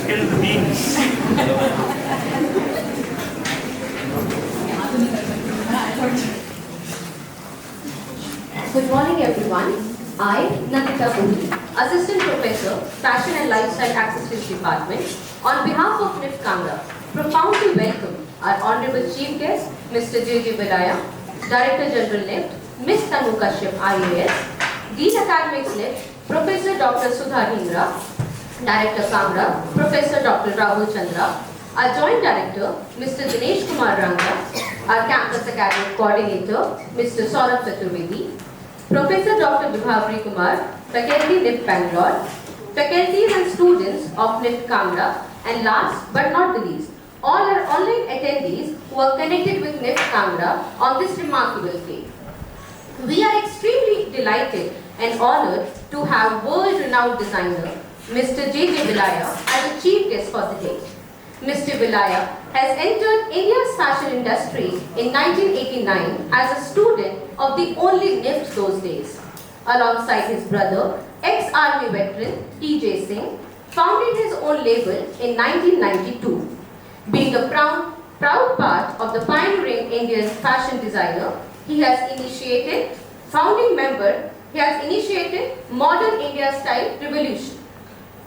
kill the beans. Good morning, everyone. I, Nandita Puri, Assistant Professor, Fashion and Lifestyle Accessories Department, on behalf of NIFT Kangra, profoundly welcome our Honorable Chief Guest, Mr. J.J. Valaya, Director General NIFT, Ms. Tanu Kashyap IAS, Dean Academics NIFT, Professor Dr. Sudha Dhingra, Director Kangra, Professor Dr. Rahul Chandra, our Joint Director, Mr. Dinesh Kumar Ranga, our Campus Academic Coordinator, Mr. Saurabh Chaturvedi, Professor Dr. Vibhavri Kumar, Faculty NIFT Bangalore, faculties and students of NIFT Kangra, and last but not the least, all our online attendees who are connected with NIFT Kangra on this remarkable day. We are extremely delighted and honored to have world-renowned designer Mr. J.J. Valaya as a chief guest for the day. Mr. Valaya has entered India's fashion industry in 1989 as a student of the only NIFT those days. Alongside his brother, ex-army veteran T.J. Singh, founded his own label in 1992. Being a proud part of the pioneering Indian fashion designer, he has initiated modern India style revolution.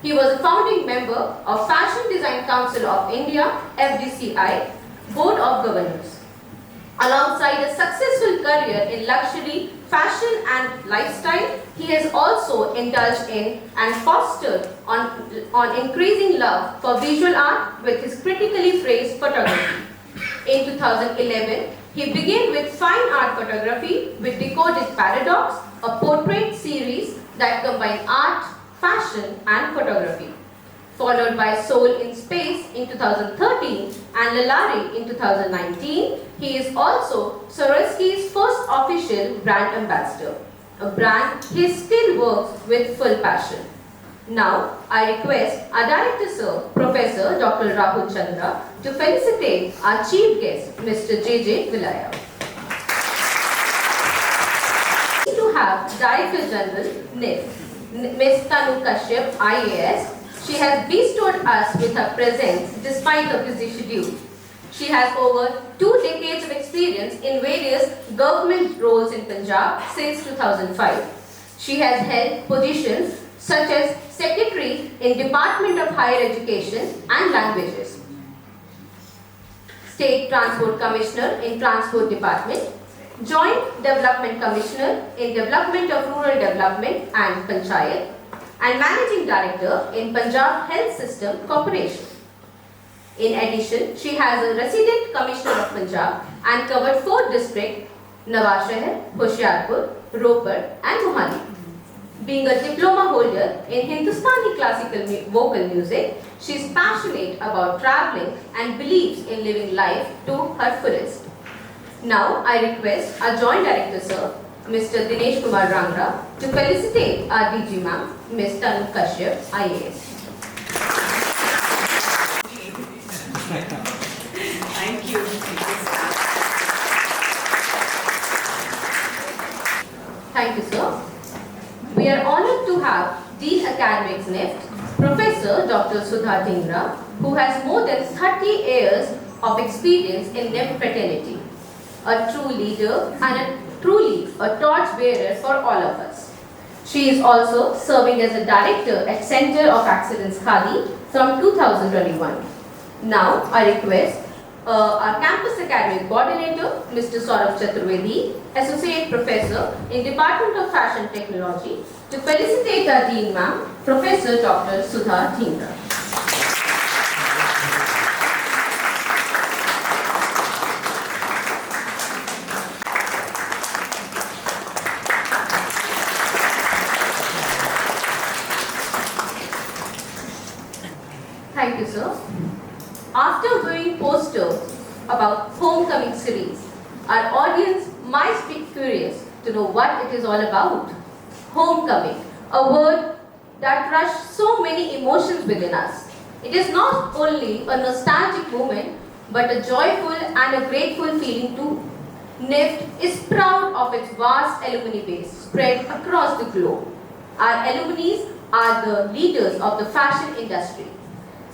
He was a founding member of Fashion Design Council of India, FDCI, Board of Governors. Alongside a successful career in luxury, fashion and lifestyle, he has also indulged in and fostered on increasing love for visual art with his critically praised photography. In 2011, he began with fine art photography with Decoded Paradox, a portrait series that combined art, fashion and photography, followed by Soul in Space in 2013 and Lalari in 2019. He is also Swarovski's first official brand ambassador, a brand he still works with full passion. Now, I request our Director Sir, Professor Dr. Rahul Chandra, to felicitate our Chief Guest, Mr. J.J. Valaya. To have Director General NIFT, Ms. Tanu Kashyap IAS. She has bestowed us with her presence despite her busy schedule. She has over 2 decades of experience in various government roles in Punjab since 2005. She has held positions such as Secretary in Department of Higher Education and Languages, State Transport Commissioner in Transport Department, Joint Development Commissioner in Development of Rural Development and Panchayat, and Managing Director in Punjab Health System Corporation. In addition, she has a Resident Commissioner of Punjab and covered 4 districts: Nawashahar, Hoshiarpur, Ropar and Mohali. Being a diploma holder in Hindustani classical vocal music, she is passionate about traveling and believes in living life to her fullest. Now, I request our Joint Director Sir, Mr. Dinesh Kumar Ranga, to felicitate our DG Ma'am, Ms. Tanu Kashyap IAS. Thank you. Thank you, sir. We are honored to have Dean Academics NIFT, Professor Dr. Sudha Dhingra, who has more than 30 years of experience in NIFT fraternity. A true leader and truly a torch-bearer for all of us. She is also serving as a director at Center of Excellence Khadi from 2021. Now, I request our Campus Academic Coordinator, Mr. Saurabh Chaturvedi, Associate Professor in Department of Fashion Technology, to felicitate our Dean Ma'am, Professor Dr. Sudha Dhingra. Thank you, sir. After viewing posters about Homecoming series, our audience might be curious to know what it is all about. Homecoming, a word that rushes so many emotions within us. It is not only a nostalgic moment, but a joyful and a grateful feeling too. NIFT is proud of its vast alumni base spread across the globe. Our alumni are the leaders of the fashion industry.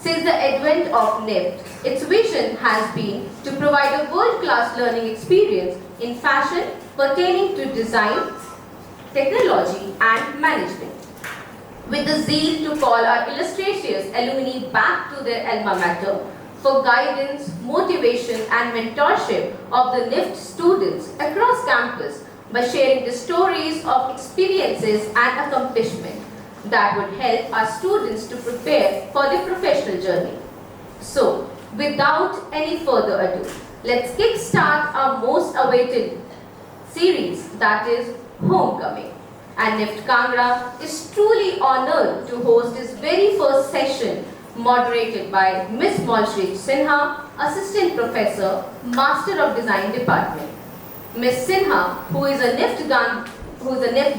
Since the advent of NIFT, its vision has been to provide a world-class learning experience in fashion pertaining to design, technology and management. With the zeal to call our illustrious alumni back to their alma mater for guidance, motivation and mentorship of the NIFT students across campus by sharing the stories of experiences and accomplishment that would help our students to prepare for their professional journey. So, without any further ado, let's kickstart our most awaited series, that is Homecoming. And NIFT Kangra is truly honored to host its very first session moderated by Ms. Malshri Sinha, Assistant Professor, Master of Design Department. Ms. Sinha, who is a NIFT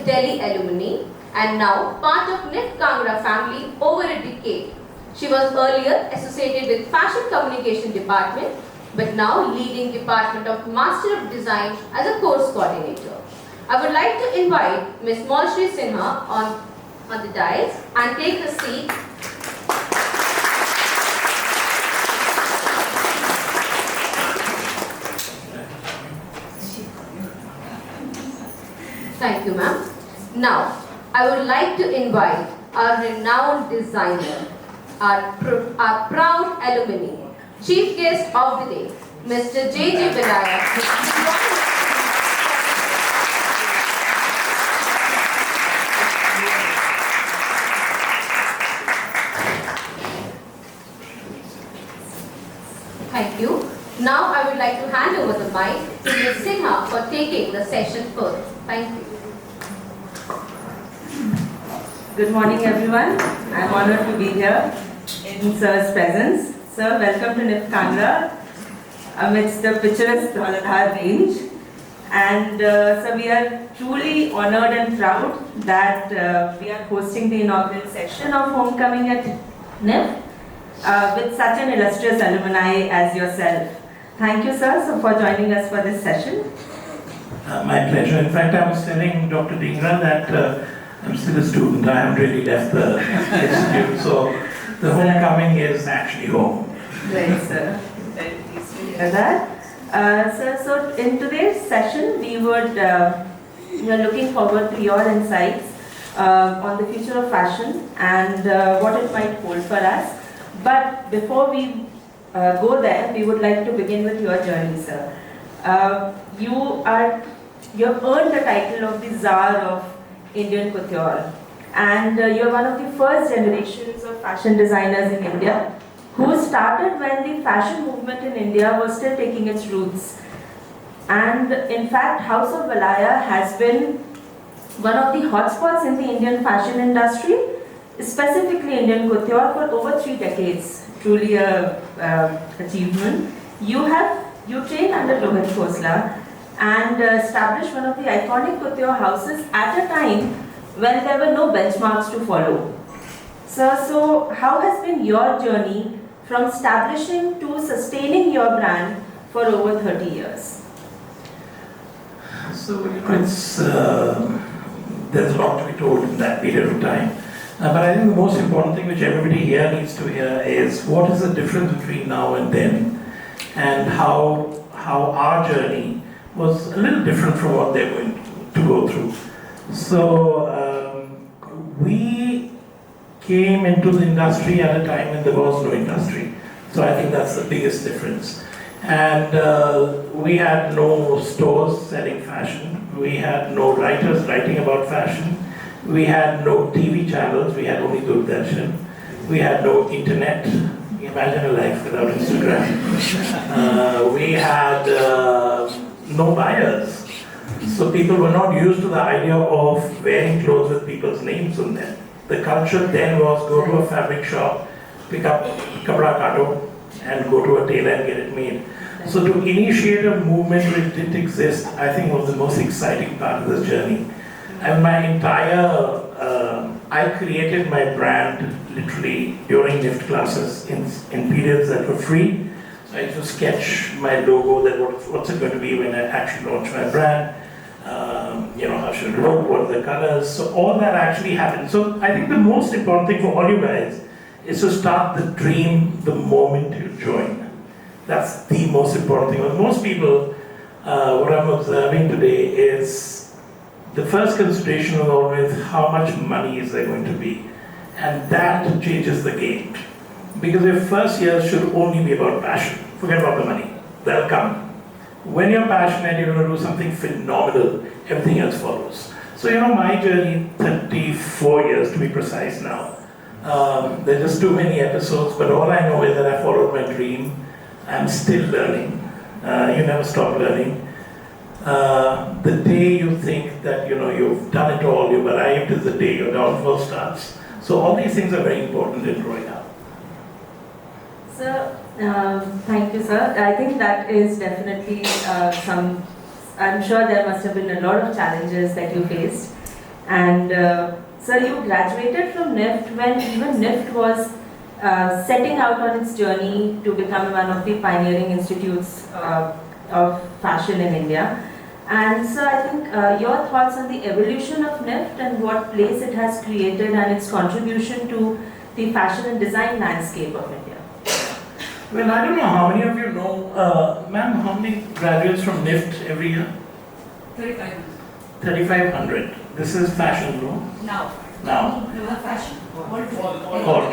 Delhi alumni and now part of NIFT Kangra family over a decade. She was earlier associated with Fashion Communication Department, but now leading Department of Master of Design as a course coordinator. I would like to invite Ms. Malshri Sinha on the dais and take a seat. Thank you, ma'am. Now, I would like to invite our renowned designer, our proud alumni, chief guest of the day, Mr. J.J. Valaya. Thank you. Now I would like to hand over the mic to Ms. Sinha for taking the session further. Thank you. Good morning, everyone. I'm honored to be here in Sir's presence. Sir, welcome to NIFT Kangra amidst the picturesque Valaya range. And so we are truly honored and proud that we are hosting the inaugural session of Homecoming at NIFT with such an illustrious alumni as yourself. Thank you, sir, for joining us for this session. My pleasure. In fact, I was telling Dr. Dhingra that I'm still a student. I haven't really left the institute, so the homecoming is actually home. Right, sir. Very pleased to hear that. Sir, so in today's session, we are looking forward to your insights on the future of fashion and what it might hold for us. But before we go there, we would like to begin with your journey, sir. You have earned the title of the Tsar of Indian couture, and you're one of the first generations of fashion designers in India who started when the fashion movement in India was still taking its roots. And in fact, House of Valaya has been one of the hotspots in the Indian fashion industry, specifically Indian couture, for over 3 decades. Truly a achievement. You trained under Rohit Khosla and established one of the iconic couture houses at a time when there were no benchmarks to follow. Sir, so how has been your journey from establishing to sustaining your brand for over 30 years? So there's a lot to be told in that period of time. But I think the most important thing which everybody here needs to hear is what is the difference between now and then, and how our journey was a little different from what they're going to go through. So we came into the industry at a time when there was no industry. So I think that's the biggest difference. And we had no stores selling fashion. We had no writers writing about fashion. We had no TV channels. We had only Doordarshan. We had no internet. Imagine a life without Instagram. We had no buyers. So people were not used to the idea of wearing clothes with people's names on them. The culture then was go to a fabric shop, pick up kapda kato, and go to a tailor and get it made. So to initiate a movement which didn't exist, I think was the most exciting part of this journey. And my entire, I created my brand literally during NIFT classes in periods that were free. So I used to sketch my logo, that what's it going to be when I actually launch my brand. How should it look, what are the colors, so all that actually happened. So I think the most important thing for all you guys is to start the dream the moment you join. That's the most important thing. With most people, what I'm observing today is the first consideration is always how much money is there going to be. And that changes the game. Because your first year should only be about passion. Forget about the money. That'll come. When you're passionate, you're going to do something phenomenal. Everything else follows. So, my journey, 34 years to be precise now. There are just too many episodes, but all I know is that I followed my dream. I'm still learning. You never stop learning. The day you think that, you've done it all, you've arrived, is the day your downfall starts. So all these things are very important in growing up. So, thank you, sir. I think that is definitely I'm sure there must have been a lot of challenges that you faced. And, sir, you graduated from NIFT when even NIFT was setting out on its journey to become one of the pioneering institutes of fashion in India. And so I think your thoughts on the evolution of NIFT and what place it has created and its contribution to the fashion and design landscape of India. Well, I don't know how many of you know, ma'am, how many graduates from NIFT every year? 3,500. 3,500. This is fashion, no? Now. Now. No, not fashion. All.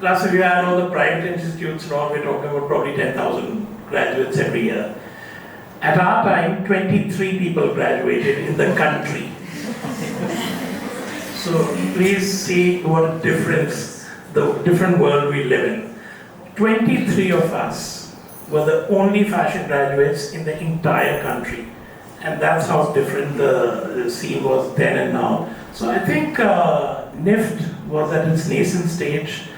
Plus, if you add all the private institutes and all, we're talking about probably 10,000 graduates every year. At our time, 23 people graduated in the country. So please see what a difference, the different world we live in. 23 of us were the only fashion graduates in the entire country. And that's how different the scene was then and now. So I think NIFT was at its nascent stage.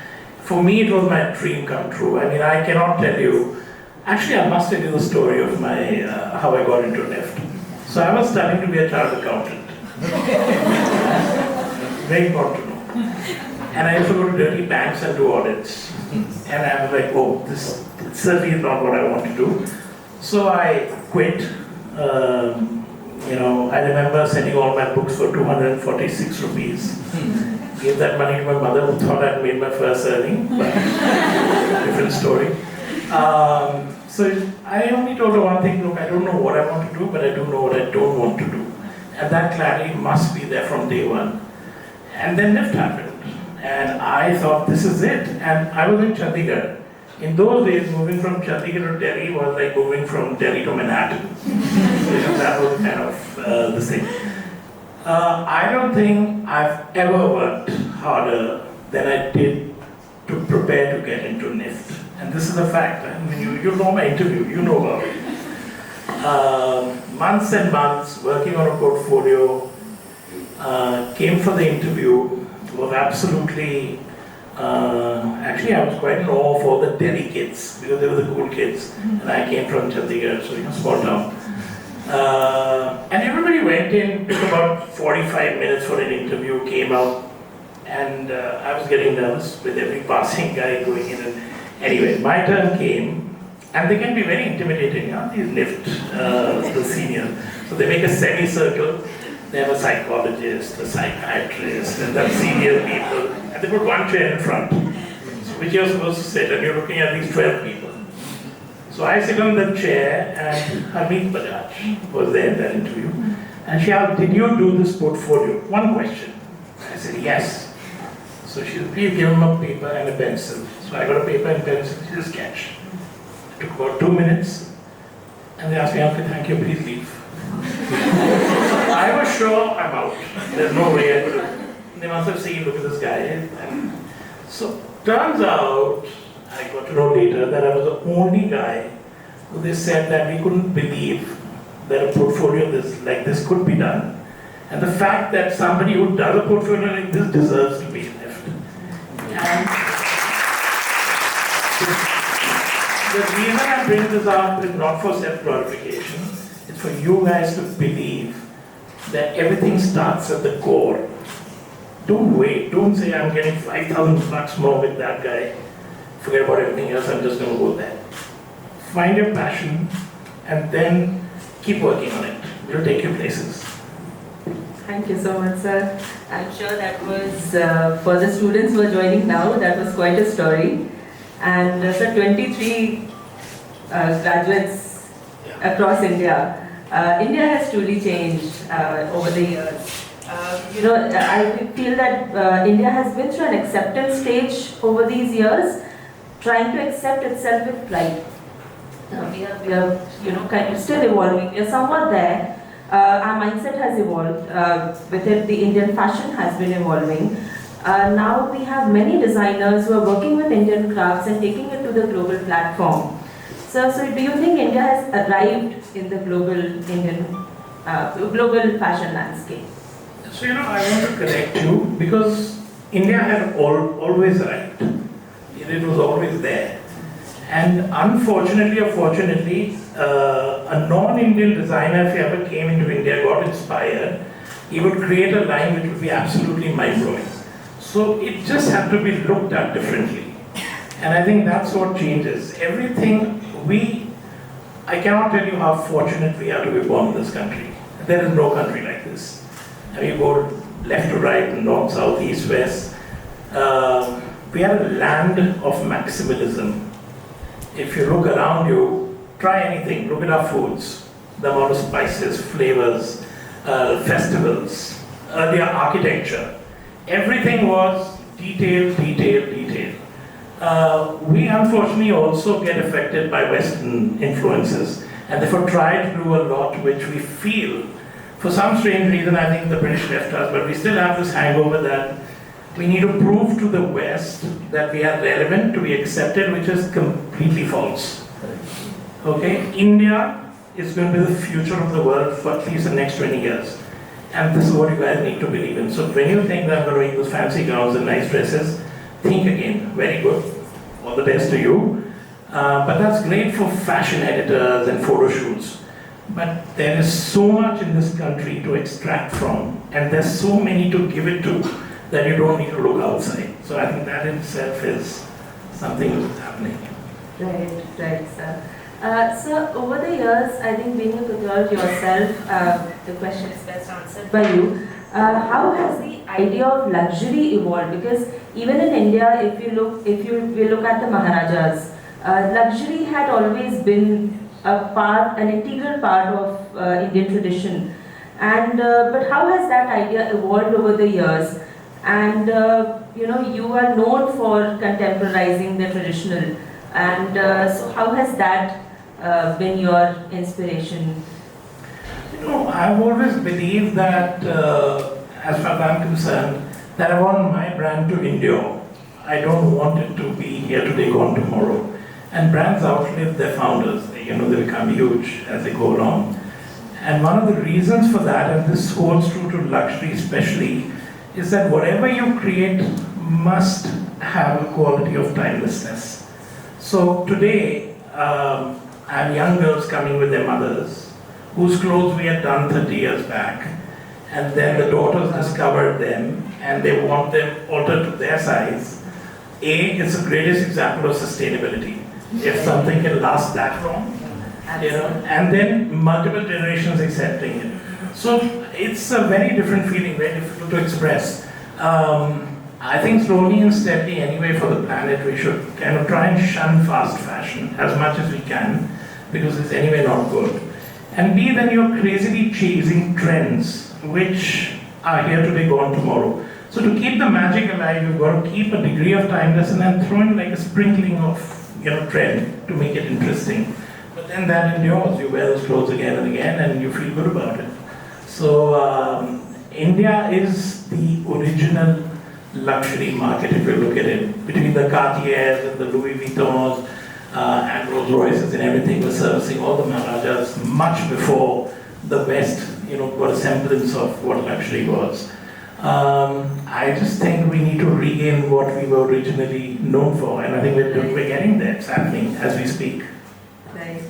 For me, it was my dream come true. I mean, I cannot tell you. Actually, I must tell you the story of my how I got into NIFT. So I was studying to be a chartered accountant. Very important to know. And I used to go to dirty banks and do audits. And I was like, oh, this certainly is not what I want to do. So I quit. I remember sending all my books for 246 rupees. Gave that money to my mother who thought I'd made my first earning, but different story. So I only told her one thing, look, I don't know what I want to do, but I do know what I don't want to do. And that clarity must be there from day one. And then NIFT happened. And I thought, this is it. And I was in Chandigarh. In those days, moving from Chandigarh to Delhi was like moving from Delhi to Manhattan. So that was kind of the thing. I don't think I've ever worked harder than I did to prepare to get into NIFT. And this is a fact. I mean, you know my interview, you know about it. Months and months working on a portfolio, came for the interview, was absolutely, actually I was quite in awe for the Delhi kids, because they were the cool kids. And I came from Chandigarh, so small town. And everybody went in, took about 45 minutes for an interview, came out, and I was getting nervous with every passing guy going in. And anyway, my turn came, and they can be very intimidating, these NIFT, the seniors. So they make a semicircle, they have a psychologist, a psychiatrist, and then senior people, and they put one chair in front, which you're supposed to sit, and you're looking at these 12 people. So I sit on the chair, and Harmeet Bajaj was there in that interview, and she asked, did you do this portfolio? One question. I said, yes. So she said, please give him a paper and a pencil. So I got a paper and pencil, she just sketched. It took about 2 minutes, and they asked me, okay, thank you, please leave. I was sure I'm out. There's no way I could have. They must have seen, look at this guy. And so turns out, I got to know later that I was the only guy who they said that we couldn't believe that a portfolio like this could be done. And the fact that somebody who does a portfolio like this deserves to be left. And the reason I bring this up is not for self-glorification. It's for you guys to believe that everything starts at the core. Don't wait. Don't say I'm getting 5,000 bucks more with that guy. Forget about everything else, I'm just going to go there. Find your passion and then keep working on it. It'll take you places. Thank you so much, sir. I'm sure that was, for the students who are joining now, that was quite a story. And so 23 graduates across India. India has truly changed over the years. I feel that India has been through an acceptance stage over these years, trying to accept itself with pride. We are kind of still evolving. We are somewhat there. Our mindset has evolved. With it, the Indian fashion has been evolving. Now we have many designers who are working with Indian crafts and taking it to the global platform. So do you think India has arrived in the global fashion landscape? So, I want to correct you because India had always arrived. It was always there. And unfortunately or fortunately, a non-Indian designer, if he ever came into India, got inspired, he would create a line which would be absolutely mind-blowing. So it just had to be looked at differently. And I think that's what changes. Everything I cannot tell you how fortunate we are to be born in this country. There is no country like this. And you go left to right, north, south, east, west. We are a land of maximalism. If you look around you, try anything, look at our foods, the amount of spices, flavors, festivals, earlier architecture. Everything was detailed. We unfortunately also get affected by Western influences and therefore try to do a lot which we feel, for some strange reason, I think the British left us, but we still have this hangover that we need to prove to the West that we are relevant to be accepted, which is completely false. Okay? India is going to be the future of the world for at least the next 20 years. And this is what you guys need to believe in. So when you think that I'm going to make those fancy gowns and nice dresses, think again. Very good. All the best to you. But that's great for fashion editors and photo shoots. But there is so much in this country to extract from, and there's so many to give it to, that you don't need to look outside. So I think that in itself is something that's happening. Right, sir. So over the years, I think being a couture yourself, the question is best answered by you. How has the idea of luxury evolved? Because even in India, if we look at the Maharajas, luxury had always been an integral part of Indian tradition. And but how has that idea evolved over the years? And you are known for contemporizing the traditional. And so how has that been your inspiration? I've always believed that, as far as I'm concerned, that I want my brand to endure. I don't want it to be here today, gone tomorrow. And brands outlive their founders. They become huge as they go along. And one of the reasons for that, and this holds true to luxury especially, is that whatever you create must have a quality of timelessness. So today, I have young girls coming with their mothers, whose clothes we had done 30 years back, and then the daughters discovered them, and they want them altered to their size. It's the greatest example of sustainability. If something can last that long, and then multiple generations accepting it. So it's a very different feeling, very difficult to express. I think slowly and steadily anyway for the planet we should kind of try and shun fast fashion as much as we can, because it's anyway not good. And B, then you're crazily chasing trends which are here today, gone tomorrow. So to keep the magic alive, you've got to keep a degree of timelessness and then throw in like a sprinkling of trend to make it interesting. But then that endures. You wear those clothes again and again and you feel good about it. So India is the original luxury market, if you look at it. Between the Cartiers and the Louis Vuittons and Rolls Royces and everything, we're servicing all the Maharajas much before the West got a semblance of what luxury was. I just think we need to regain what we were originally known for, and I think we're getting there. It's happening as we speak. Right.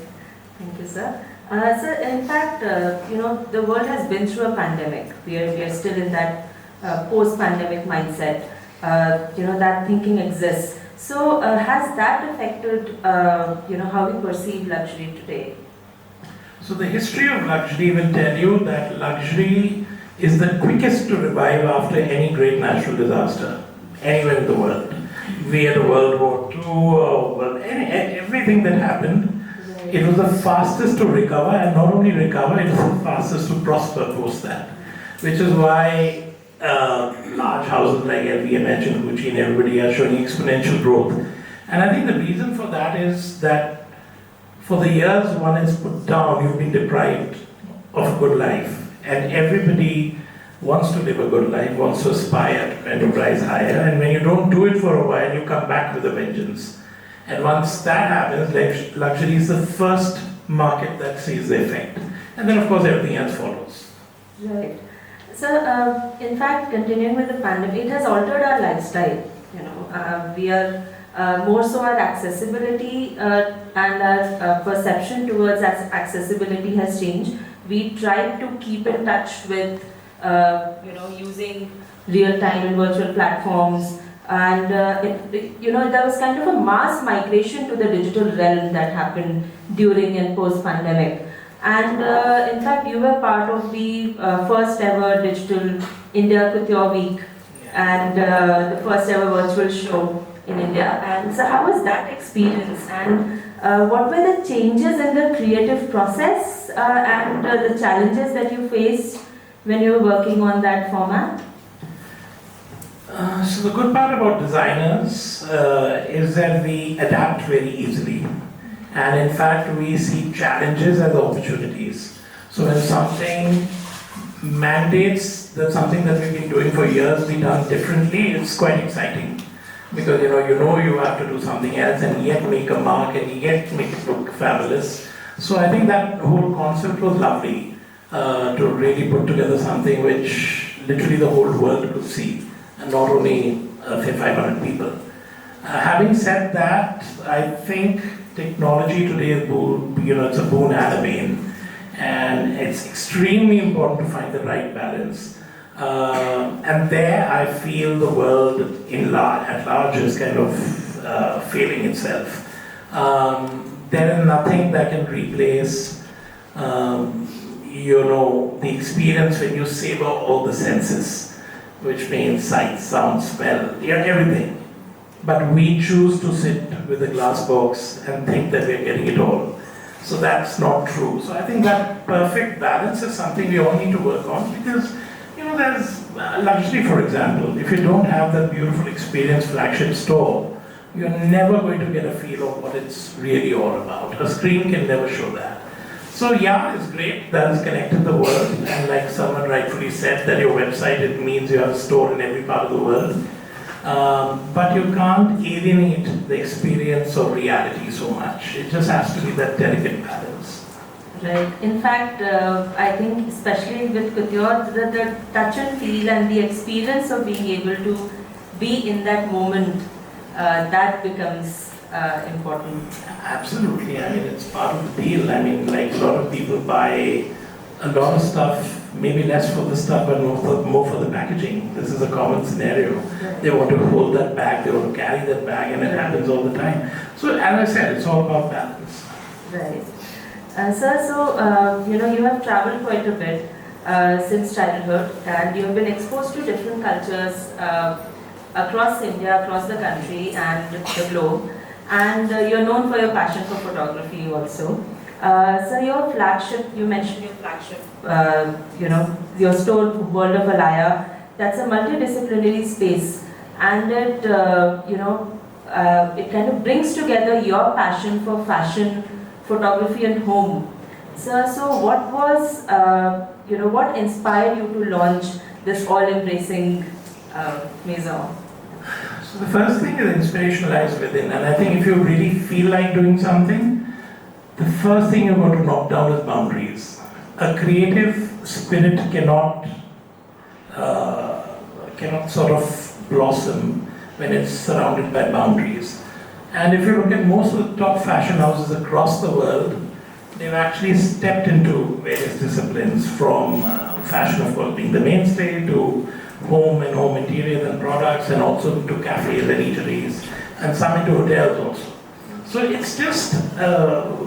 Thank you, sir. Sir, in fact, the world has been through a pandemic. We are still in that post-pandemic mindset. That thinking exists. So, has that affected, how we perceive luxury today? So the history of luxury will tell you that luxury is the quickest to revive after any great natural disaster, anywhere in the world. Be it World War II or everything that happened, it was the fastest to recover, and not only recover, it was the fastest to prosper post that. Which is why large houses like LVMH and Gucci and everybody are showing exponential growth. And I think the reason for that is that for the years one is put down, you've been deprived of a good life. And everybody wants to live a good life, wants to aspire and to rise higher. And when you don't do it for a while, you come back with a vengeance. And once that happens, luxury is the first market that sees the effect. And then of course everything else follows. Right. So, in fact, continuing with the pandemic, it has altered our lifestyle. We are more so our accessibility and our perception towards accessibility has changed. We tried to keep in touch with, using real-time and virtual platforms, and there was kind of a mass migration to the digital realm that happened during and post-pandemic. And in fact, you were part of the first ever digital India Couture Week and the first ever virtual show in India. And so how was that experience? And what were the changes in the creative process and the challenges that you faced when you were working on that format? So the good part about designers is that we adapt very easily. And in fact, we see challenges as opportunities. So when something mandates that something that we've been doing for years be done differently, it's quite exciting. Because you have to do something else and yet make a mark and yet make it look fabulous. So I think that whole concept was lovely to really put together something which literally the whole world could see, and not only 500 people. Having said that, I think technology today is it's a boon and a bane, and it's extremely important to find the right balance. And there I feel the world at large is kind of failing itself. There is nothing that can replace the experience when you savor all the senses, which means sight, sound, smell, everything. But we choose to sit with a glass box and think that we're getting it all. So that's not true. So I think that perfect balance is something we all need to work on, because there's luxury, for example. If you don't have that beautiful experience flagship store, you're never going to get a feel of what it's really all about. A screen can never show that. So yeah, it's great that it's connected the world, and like someone rightfully said, that your website, it means you have a store in every part of the world. But you can't alienate the experience of reality so much. It just has to be that delicate balance. Right. In fact, I think especially with couture, the touch and feel and the experience of being able to be in that moment, that becomes important. Absolutely. I mean, it's part of the deal. I mean, like a lot of people buy a lot of stuff, maybe less for the stuff, but more for the packaging. This is a common scenario. They want to hold that bag, they want to carry that bag, and it happens all the time. So, as I said, it's all about balance. Right. Sir, so you have traveled quite a bit since childhood, and you have been exposed to different cultures across India, across the country and the globe, and you're known for your passion for photography also. So your flagship, you mentioned your flagship, your store, World of Valaya, that's a multidisciplinary space, and it, it kind of brings together your passion for fashion, photography and home. So what was, what inspired you to launch this all-embracing maison? So the first thing is inspiration lies within, and I think if you really feel like doing something, the first thing you're going to knock down is boundaries. A creative spirit cannot sort of blossom when it's surrounded by boundaries. And if you look at most of the top fashion houses across the world, they've actually stepped into various disciplines, from fashion, of course, being the mainstay, to home and home interiors and products, and also to cafes and eateries, and some into hotels also. So it's just,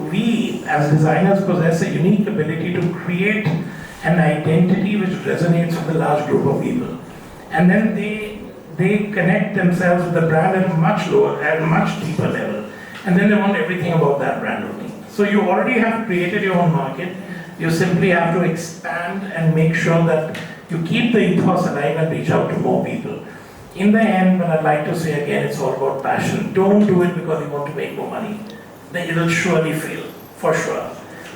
we as designers possess a unique ability to create an identity which resonates with a large group of people. And then they connect themselves with the brand at a much lower, at a much deeper level. And then they want everything about that brand only. So you already have created your own market. You simply have to expand and make sure that you keep the ethos alive and reach out to more people. In the end, what I'd like to say again, it's all about passion. Don't do it because you want to make more money. Then it'll surely fail, for sure.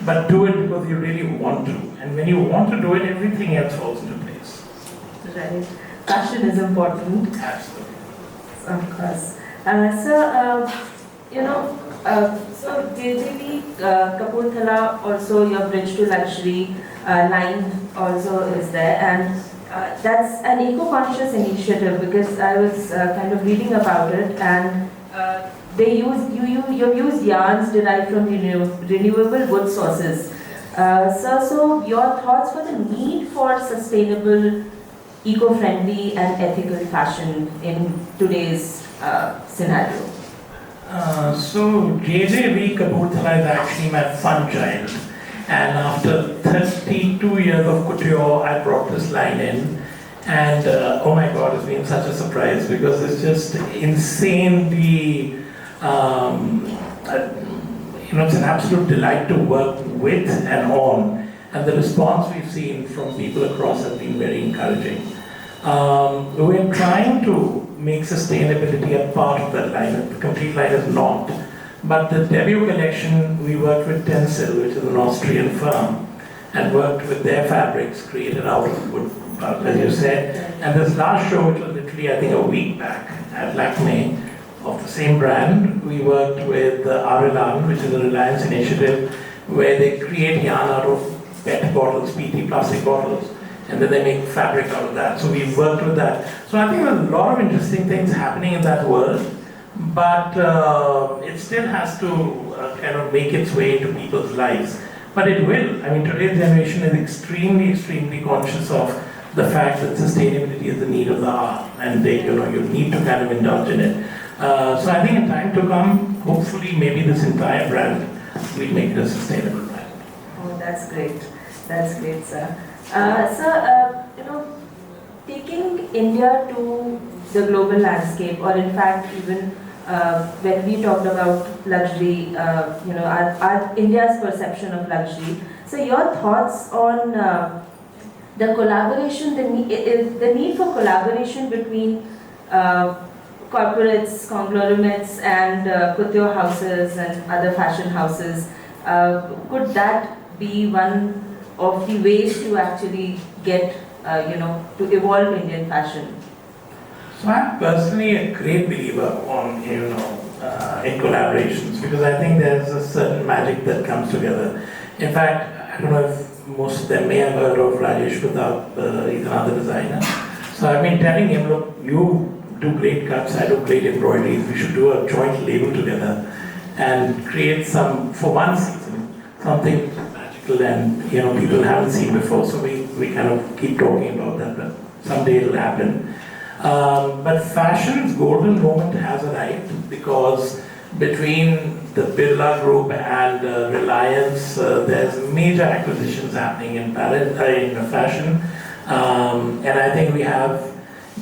But do it because you really want to. And when you want to do it, everything else falls into place. Right. Passion is important. Absolutely. Of course. So JJB Kapurthala also, your Bridge to Luxury line also is there, and that's an eco-conscious initiative because I was kind of reading about it, and you've used yarns derived from renewable wood sources. So your thoughts for the need for sustainable, eco-friendly and ethical fashion in today's scenario? So JJB Kapurthala is actually my fun child, and after 32 years of couture, I brought this line in, and oh my God, it's been such a surprise because it's just insanely, it's an absolute delight to work with and on, and the response we've seen from people across has been very encouraging. We're trying to make sustainability a part of that line. The complete line is not. But the debut collection, we worked with Tencel, which is an Austrian firm, and worked with their fabrics created out of wood, as you said. And this last show, which was literally, I think, a week back at Lakme, of the same brand, we worked with Arilan, which is a Reliance initiative, where they create yarn out of PET bottles, PET plastic bottles, and then they make fabric out of that. So we worked with that. So I think there's a lot of interesting things happening in that world, but it still has to kind of make its way into people's lives. But it will. I mean, today's generation is extremely, extremely conscious of the fact that sustainability is the need of the hour, and you need to kind of indulge in it. So I think in time to come, hopefully, maybe this entire brand will make it a sustainable brand. Oh, that's great. That's great, sir. Taking India to the global landscape, or in fact, even when we talked about luxury, our India's perception of luxury. So, your thoughts on the collaboration, the need for collaboration between corporates, conglomerates, and couture houses and other fashion houses. Could that be one of the ways to actually get, to evolve Indian fashion? So I'm personally a great believer on, in collaborations, because I think there's a certain magic that comes together. In fact, I don't know if most of them may have heard of Rajesh Pratap, he's another designer. So I've been telling him, look, you do great cuts, I do great embroideries, we should do a joint label together and create for one season, something magical and people haven't seen before. So we kind of keep talking about that, but someday it'll happen. But fashion's golden moment has arrived, because between the Birla Group and Reliance, there's major acquisitions happening in fashion, and I think we have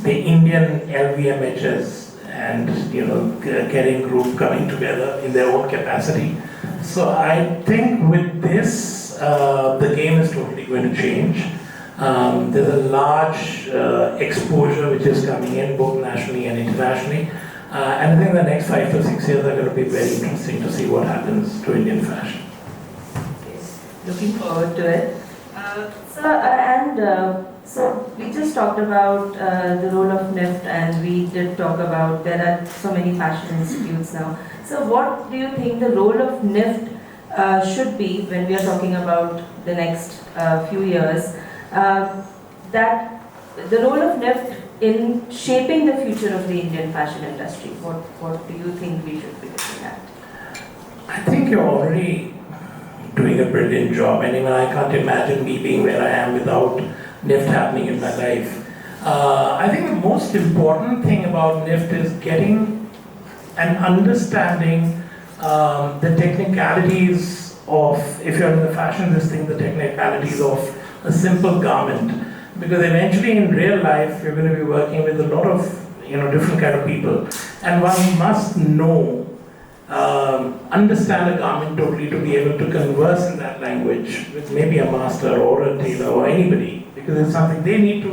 the Indian LVMHs and Kering Group coming together in their own capacity. So I think with this, the game is totally going to change. There's a large exposure which is coming in both nationally and internationally. And I think the next 5 to 6 years are going to be very interesting to see what happens to Indian fashion. Okay. Looking forward to it. So we just talked about the role of NIFT, and we did talk about there are so many fashion institutes now. So what do you think the role of NIFT should be when we are talking about the next few years? That the role of NIFT in shaping the future of the Indian fashion industry. What do you think we should be looking at? I think you're already doing a brilliant job, and even I can't imagine me being where I am without NIFT happening in my life. I think the most important thing about NIFT is getting and understanding the technicalities of, if you're in the fashion, the technicalities of a simple garment. Because eventually in real life, you're going to be working with a lot of different kind of people. And one must know, understand a garment totally to be able to converse in that language with maybe a master or a tailor or anybody. Because it's something they need to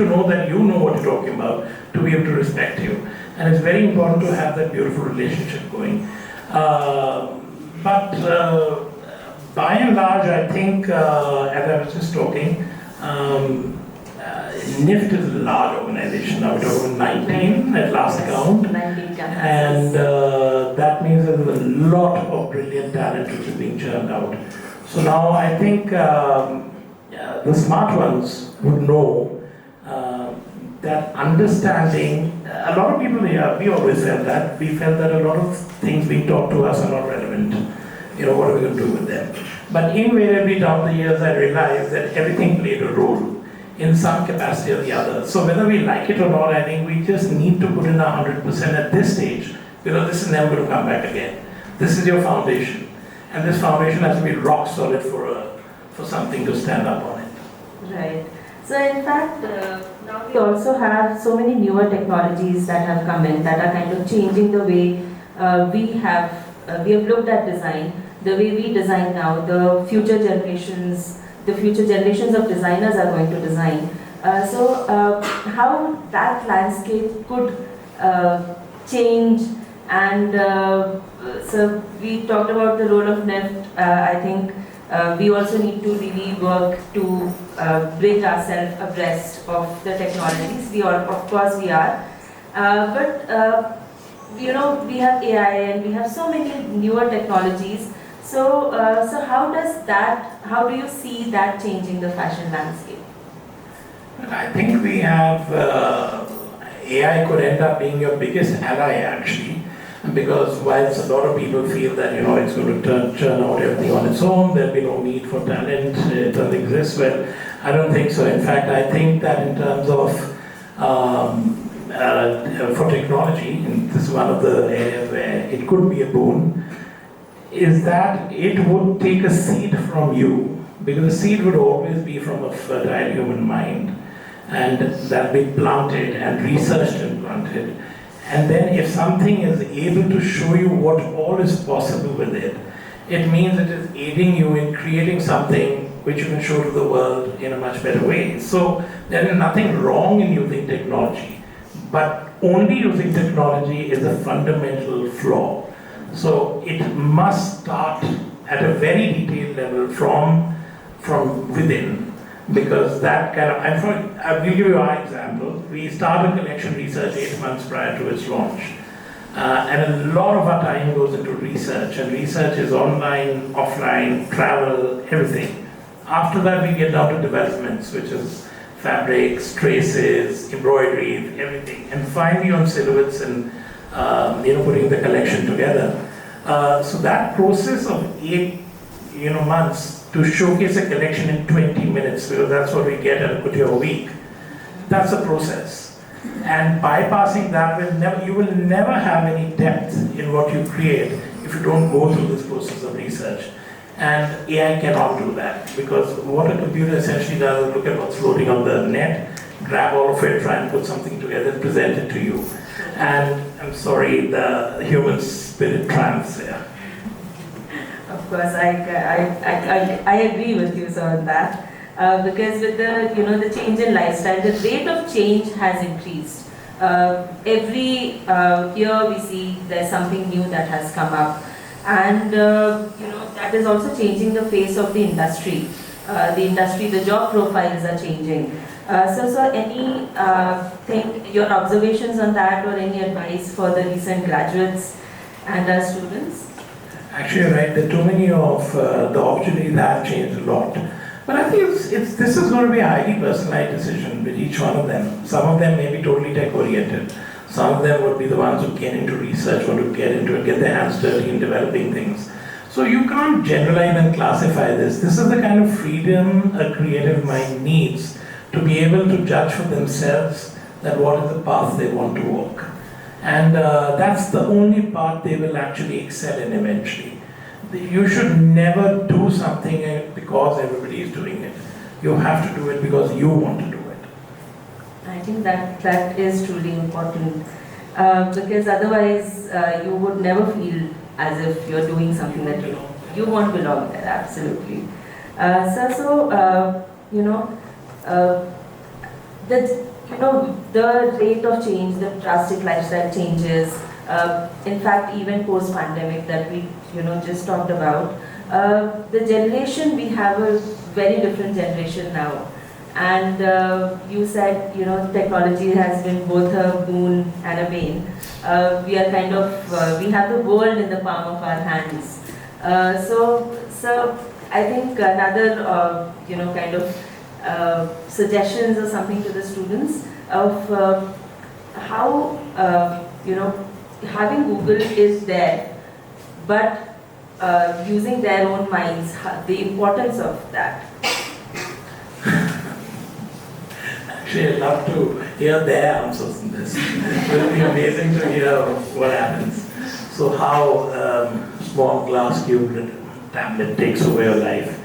know that you know what you're talking about to be able to respect you. And it's very important to have that beautiful relationship going. But by and large, I think, as I was just talking, NIFT is a large organization. Now we're talking 19 at last count. 19 campuses. And that means there's a lot of brilliant talent which is being churned out. So now I think the smart ones would know that understanding, a lot of people here, we always felt that. We felt that a lot of things being taught to us are not relevant. What are we going to do with them? But invariably down the years I realized that everything played a role in some capacity or the other. So whether we like it or not, I think we just need to put in 100% at this stage, because this is never going to come back again. This is your foundation. And this foundation has to be rock solid for something to stand up on it. Right. So in fact, now we also have so many newer technologies that have come in that are kind of changing the way we have looked at design, the way we design now, the future generations of designers are going to design. So how that landscape could change, and so we talked about the role of NIFT. I think we also need to really work to bring ourselves abreast of the technologies. Of course we are, but we have AI and we have so many newer technologies. So, how do you see that changing the fashion landscape? I think we have, AI could end up being your biggest ally actually, because whilst a lot of people feel that it's going to churn out everything on its own, there'll be no need for talent, it doesn't exist, well, I don't think so. In fact, I think that in terms of for technology, and this is one of the areas where it could be a boon, is that it would take a seed from you, because the seed would always be from a fertile human mind, and that be planted and researched and planted. And then if something is able to show you what all is possible with it, it means it is aiding you in creating something which you can show to the world in a much better way. So there is nothing wrong in using technology, but only using technology is a fundamental flaw. So it must start at a very detailed level from within, because that kind of, I will give you our example. We started collection research 8 months prior to its launch. And a lot of our time goes into research, and research is online, offline, travel, everything. After that we get down to developments, which is fabrics, traces, embroidery, everything. And finally on silhouettes and putting the collection together. So that process of 8 months to showcase a collection in 20 minutes, because that's what we get at a couture week, that's a process. And bypassing that, you will never have any depth in what you create if you don't go through this process of research. And AI cannot do that, because what a computer essentially does is look at what's floating on the net, grab all of it, try and put something together and present it to you. And I'm sorry, the human spirit triumphs there. Of course, I agree with you, sir, on that. Because with the change in lifestyle, the rate of change has increased. Every year we see there's something new that has come up, and that is also changing the face of the industry. The job profiles are changing. So your observations on that, or any advice for the recent graduates and our students? Actually, you're right. Too many of the opportunities have changed a lot. But I think this is going to be a highly personalized decision with each one of them. Some of them may be totally tech-oriented. Some of them would be the ones who get into research, want to get into it, get their hands dirty in developing things. So you can't generalize and classify this. This is the kind of freedom a creative mind needs to be able to judge for themselves that what is the path they want to walk. And that's the only path they will actually excel in eventually. You should never do something because everybody is doing it. You have to do it because you want to do it. I think that is truly important, because otherwise you would never feel as if you're doing something that you won't belong there. Absolutely. The rate of change, the drastic lifestyle changes. In fact, even post-pandemic that we just talked about, the generation, we have a very different generation now. And you said, technology has been both a boon and a bane. We are we have the world in the palm of our hands. So I think another, suggestions or something to the students of how, having Google is there, but using their own minds, the importance of that. Actually, I'd love to hear their answers in this. It will be amazing to hear what happens. So how small glass cube tablet takes over your life.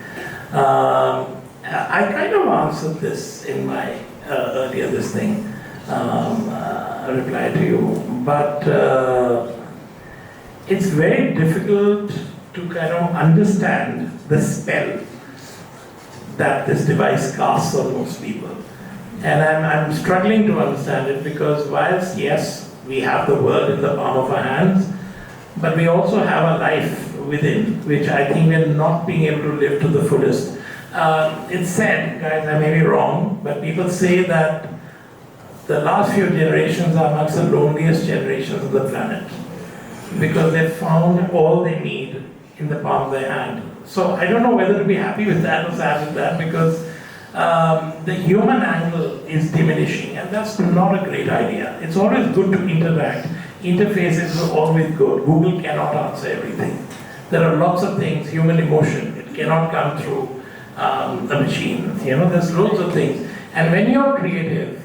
I kind of answered this in my earlier reply to you, but it's very difficult to kind of understand the spell that this device casts on most people. And I'm struggling to understand it because whilst, yes, we have the world in the palm of our hands, but we also have a life within, which I think we're not being able to live to the fullest. It's said, guys, I may be wrong, but people say that the last few generations are amongst the loneliest generations of the planet because they've found all they need in the palm of their hand. So I don't know whether to be happy with that or sad with that because the human angle is diminishing, and that's not a great idea. It's always good to interact. Interfaces are always good. Google cannot answer everything. There are lots of things, human emotion, it cannot come through a machine. There's loads of things. And when you're creative,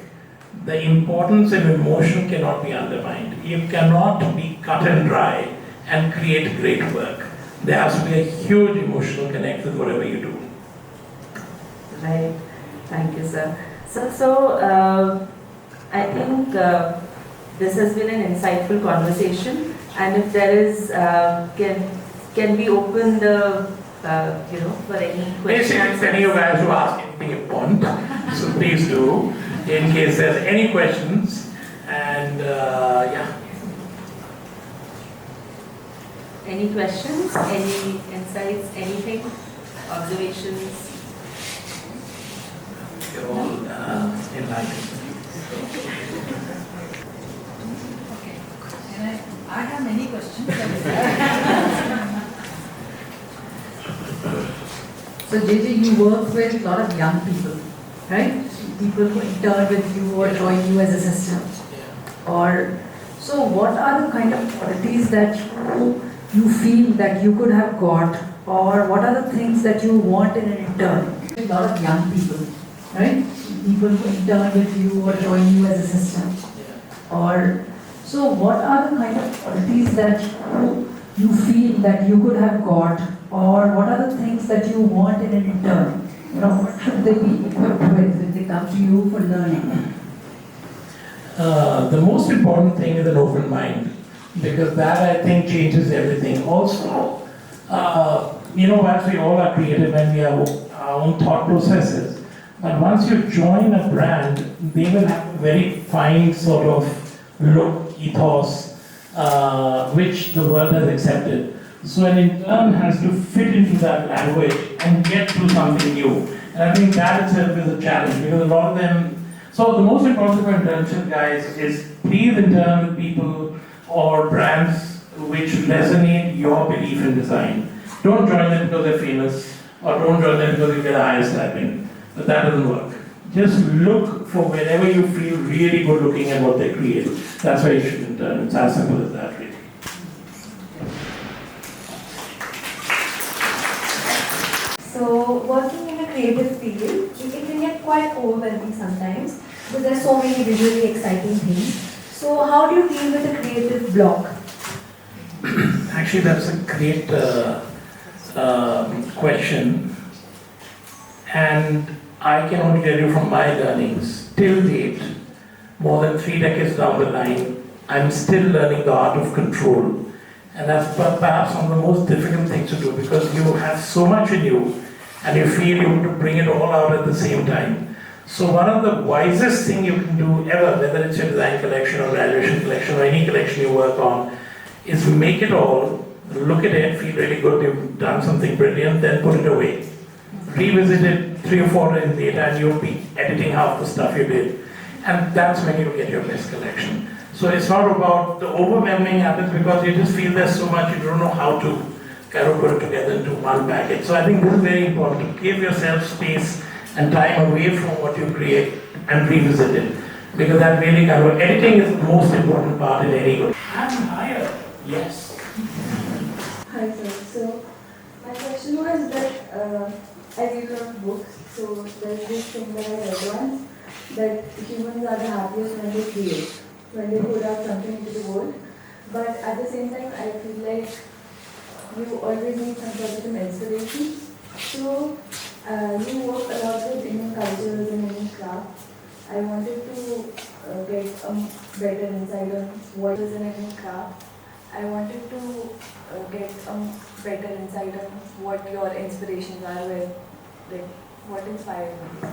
the importance of emotion cannot be undermined. You cannot be cut and dry and create great work. There has to be a huge emotional connect with whatever you do. Right. Thank you, sir. So I think this has been an insightful conversation, and if there is, can we open the, for any questions? Basically, if any of you guys who ask anything you want, so please do, in case there's any questions, and yeah. Any questions, any insights, anything, observations? You're all enlightened. Okay. And I have many questions. So JJ, you work with a lot of young people, right? People who intern with you or join you as assistant. Or so what are the kind of qualities that you feel that you could have got, or what are the things that you want in an intern? A lot of young people, right? People who intern with you or join you as assistant. Or so what are the kind of qualities that you feel that you could have got, or what are the things that you want in an intern? What should they be equipped with when they come to you for learning? The most important thing is an open mind, because that I think changes everything. Also, once we all are creative and we have our own thought processes, but once you join a brand, they will have a very fine sort of look, ethos, which the world has accepted. So an intern has to fit into that language and get to something new. And I think that itself is a challenge, because a lot of them. So the most important for internship, guys, is please intern with people or brands which resonate your belief in design. Don't join them because they're famous, or don't join them because you get a higher stipend. But that doesn't work. Just look for wherever you feel really good looking at what they create. That's why you should intern. It's as simple as that, really. So, working in a creative field, it can get quite overwhelming sometimes because there are so many visually exciting things. So, how do you deal with a creative block? Actually, that's a great question. And I can only tell you from my learnings, till date, more than 3 decades down the line, I'm still learning the art of control. And that's perhaps one of the most difficult things to do, because you have so much in you and you feel you have to bring it all out at the same time. So one of the wisest things you can do ever, whether it's your design collection or graduation collection or any collection you work on, is make it all, look at it, feel really good, you've done something brilliant, then put it away. Revisit it 3 or 4 days later and you'll be editing half the stuff you did. And that's when you'll get your best collection. So it's not about the overwhelming happens because you just feel there's so much you don't know how to kind of put it together into one package. So I think this is very important, to give yourself space and time away from what you create and revisit it. Because that really kind of, editing is the most important part in any good. I'm higher, yes. Hi sir, so my question was that I read a lot of books, so there's this thing that I read once, that humans are the happiest when they create, when they put out something into the world. But at the same time, I feel like you always need some sort of an inspiration. So you work a lot with Indian cultures and Indian craft. I wanted to get a better insight on what is an Indian craft. I wanted to get a better insight on what your inspirations are, like what inspired you.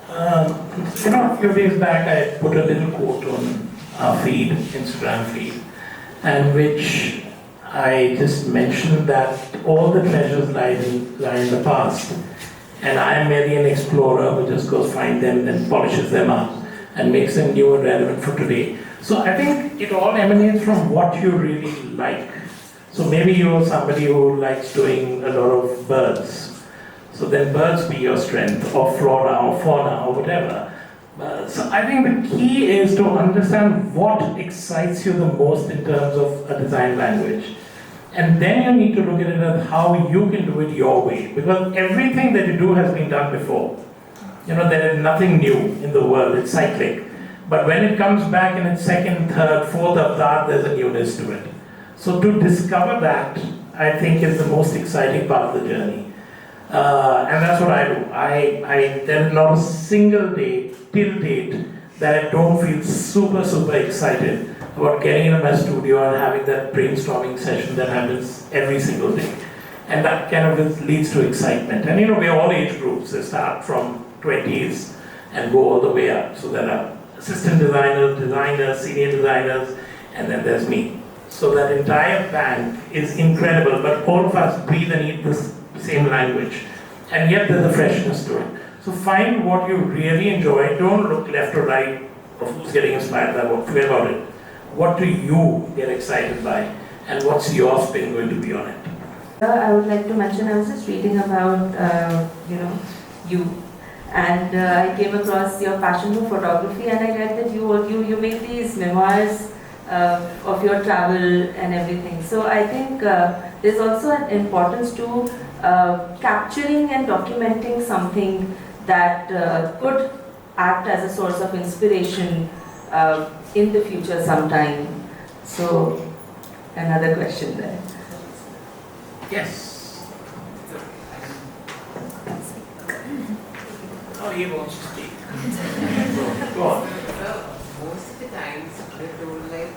A few days back I put a little quote on our feed, Instagram feed, and which I just mentioned that all the treasures lie in the past, and I am merely an explorer who just goes find them, then polishes them up, and makes them new and relevant for today. So I think it all emanates from what you really like. So maybe you're somebody who likes doing a lot of birds. So then birds be your strength, or flora, or fauna, or whatever. So I think the key is to understand what excites you the most in terms of a design language. And then you need to look at it as how you can do it your way. Because everything that you do has been done before. There is nothing new in the world, it's cyclic. But when it comes back in its second, third, fourth avatar, there's a newness to it. So to discover that, I think is the most exciting part of the journey. And that's what I do. There is not a single day, till date, that I don't feel super, super excited about getting into my studio and having that brainstorming session that happens every single day. And that kind of leads to excitement. And we're all age groups. They start from 20s and go all the way up. So there are assistant designers, senior designers, and then there's me. So that entire bank is incredible, but all of us breathe and eat this same language. And yet there's a freshness to it. So find what you really enjoy. Don't look left or right of who's getting inspired by what. Forget about it. What do you get excited by? And what's your spin going to be on it? I would like to mention, I was just reading about, you. And I came across your passion for photography, and I read that you make these memoirs of your travel and everything. So I think there's also an importance to capturing and documenting something that could act as a source of inspiration in the future sometime. So another question there. Yes. Oh, he wants to speak. Go on. Most of the times we're told like,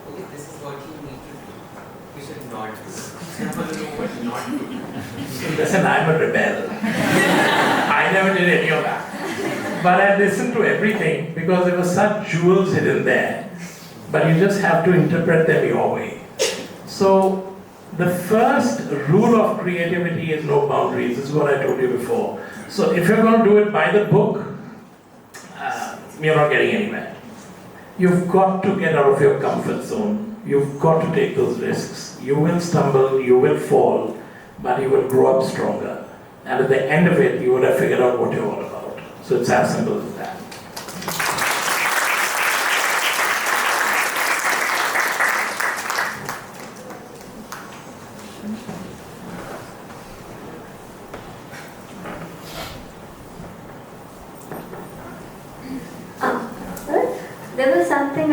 okay, this is what you need to do. You should not do. I want to know what not to do. Listen, I'm a rebel. I never did any of that. But I listened to everything because there were such jewels hidden there. But you just have to interpret them your way. So the first rule of creativity is no boundaries. This is what I told you before. So if you're going to do it by the book, you're not getting anywhere. You've got to get out of your comfort zone. You've got to take those risks. You will stumble, you will fall, but you will grow up stronger. And at the end of it, you would have figured out what you're all about. So it's as simple as that. There was something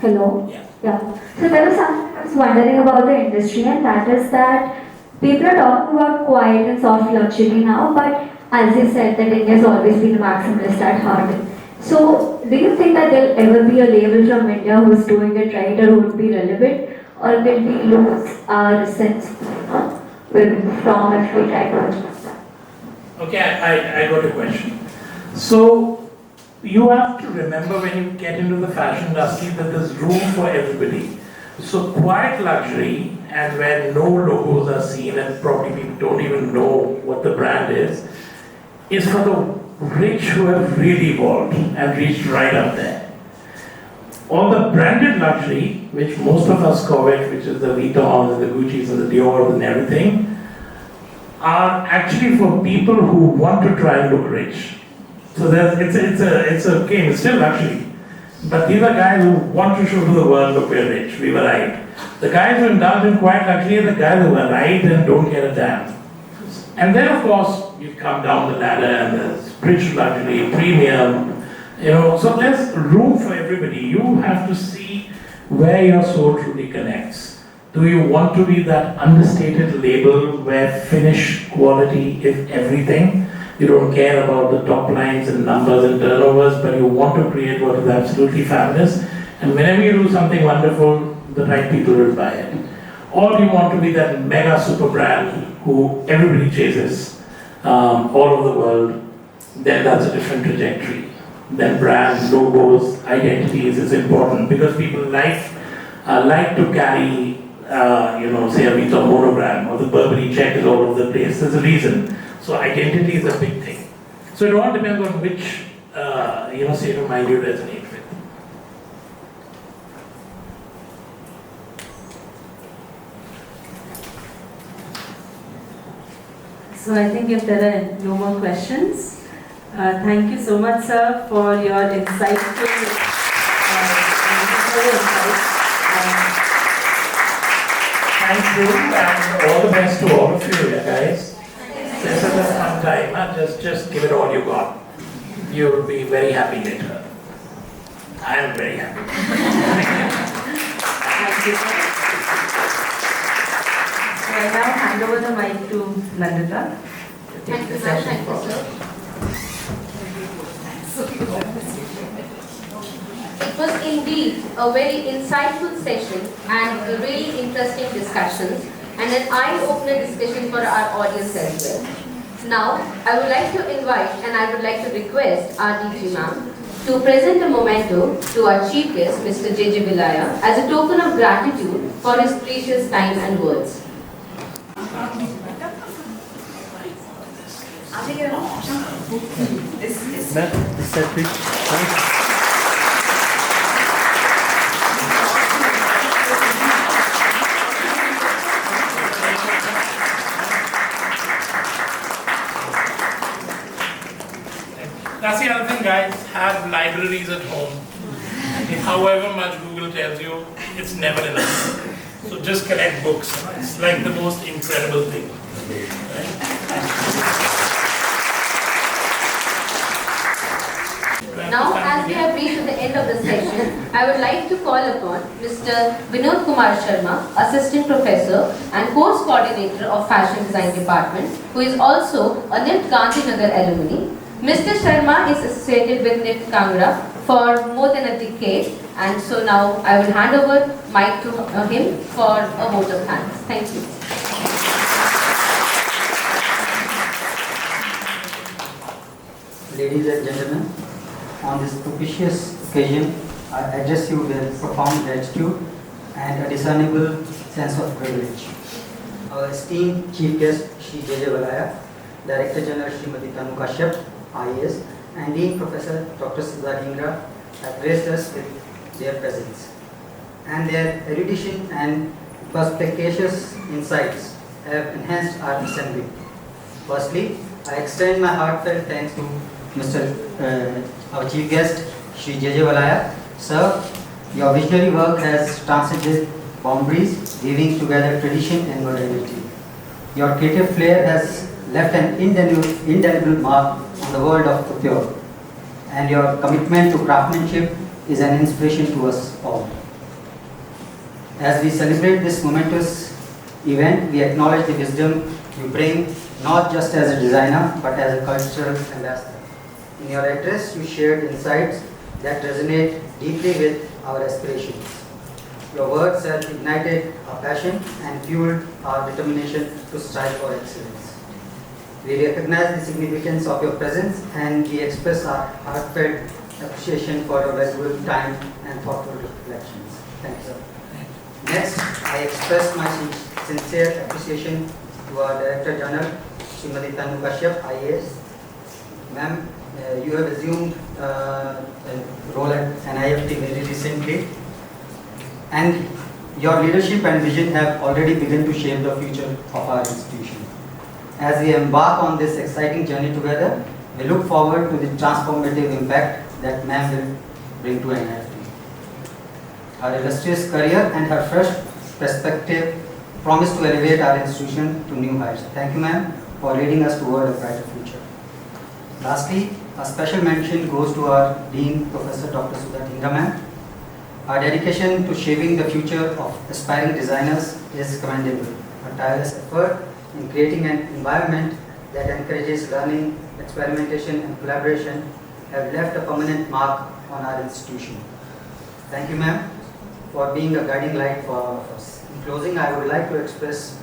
Hello? Yeah. Yeah. So there was something was wondering about the industry, and that is that people are talking about quiet and soft luxury now, but as you said, that India has always been a maximalist at heart. So, do you think that there'll ever be a label from India who's doing it right or who would be relevant, or will we lose our sense from if we try to? Okay, I got a question. So, you have to remember when you get into the fashion industry that there's room for everybody. So, quiet luxury, and where no logos are seen and probably people don't even know what the brand is for the rich who have really evolved and reached right up there. All the branded luxury, which most of us covet, which is the Vuittons and the Gucci's and the Dior's and everything, are actually for people who want to try and look rich. So it's a game, it's still luxury. But these are guys who want to show to the world, look, we're rich, we were right. The guys who indulge in quiet luxury are the guys who are right and don't get a damn. And then, of course, you come down the ladder and there's rich luxury, premium, so there's room for everybody. You have to see where your soul truly connects. Do you want to be that understated label where finish, quality is everything? You don't care about the top lines and numbers and turnovers, but you want to create what is absolutely fabulous. And whenever you do something wonderful, the right people will buy it. Or do you want to be that mega super brand who everybody chases all over the world? Then that's a different trajectory. Then brand, logos, identities is important because people like to carry, say a Vuitton monogram or the Burberry check is all over the place. There's a reason. So identity is a big thing. So it all depends on which, state of mind you resonate with. So I think if there are no more questions, thank you so much, sir, for your insightful insights. Thank you and all the best to all of you, guys. This is a fun time. Just give it all you got. You'll be very happy later. I am very happy. Thank you, sir. So I now hand over the mic to Nandita to take Thank the you, session thank you, forward. sir. It was indeed a very insightful session and a really interesting discussions and an eye-opener discussion for our audience as well. Now, I would like to invite and I would like to request our DG ma'am to present a memento to our chief guest, Mr. J.J. Valaya, as a token of gratitude for his precious time and words. That's the other thing, guys. Have libraries at home. However much Google tells you, it's never enough. So just collect books. It's like the most incredible thing. Now, as we have reached the end of the session, I would like to call upon Mr. Vinod Kumar Sharma, Assistant Professor and Course Coordinator of Fashion Design Department, who is also a NIFT Gandhinagar alumni. Mr. Sharma is associated with NIFT Kangra for more than a decade, and so now I will hand over mic to him for a vote of thanks. Thank you. Ladies and gentlemen, on this propitious occasion, I address you with profound gratitude and a discernible sense of privilege. Our esteemed chief guest, Shri J.J. Valaya, Director General Srimati Tanu Kashyap IAS, and Dean Professor Dr. Sudha Dhingra have graced us with their presence. And their erudition and perspicacious insights have enhanced our assembly. Firstly, I extend my heartfelt thanks to our chief guest, Shri J.J. Valaya. Sir, your visionary work has transcended boundaries, weaving together tradition and modernity. Your creative flair has left an indelible mark on the world of couture, and your commitment to craftsmanship is an inspiration to us all. As we celebrate this momentous event, we acknowledge the wisdom you bring, not just as a designer, but as a cultural ambassador. In your address, you shared insights that resonate deeply with our aspirations. Your words have ignited our passion and fueled our determination to strive for excellence. We recognize the significance of your presence and we express our heartfelt appreciation for your valuable time and thoughtful reflections. Thank you, sir. Next, I express my sincere appreciation to our Director General, Srimati Tanu Kashyap IAS. Ma'am, you have assumed a role at NIFT very recently, and your leadership and vision have already begun to shape the future of our institution. As we embark on this exciting journey together, we look forward to the transformative impact that ma'am will bring to NIFT. Her illustrious career and her fresh perspective promise to elevate our institution to new heights. Thank you, ma'am, for leading us toward a brighter future. Lastly, a special mention goes to our Dean, Professor Dr. Sudha Dhingra, ma'am. Our dedication to shaping the future of aspiring designers is commendable. Her tireless effort in creating an environment that encourages learning, experimentation, and collaboration have left a permanent mark on our institution. Thank you, ma'am, for being a guiding light for all of us. In closing, I would like to express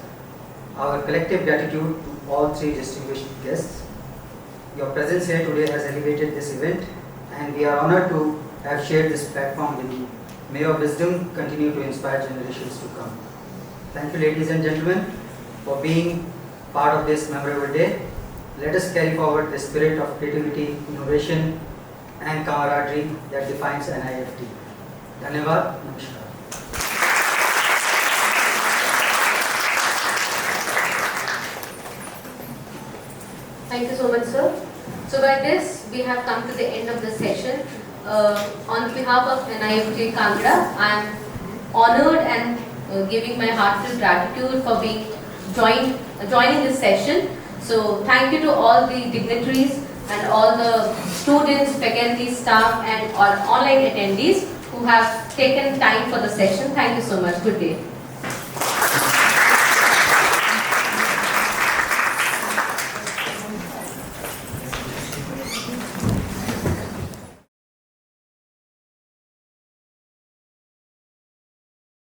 our collective gratitude to all three distinguished guests. Your presence here today has elevated this event, and we are honored to have shared this platform with you. May your wisdom continue to inspire generations to come. Thank you, ladies and gentlemen, for being part of this memorable day. Let us carry forward the spirit of creativity, innovation, and camaraderie that defines NIFT. Dhanyavad, namaskar. Thank you so much, sir. So by this, we have come to the end of the session. On behalf of NIFT Kangra, I am honored and giving my heartfelt gratitude for being joining this session. So thank you to all the dignitaries and all the students, faculty, staff, and all online attendees who have taken time for the session. Thank you so much. Good day.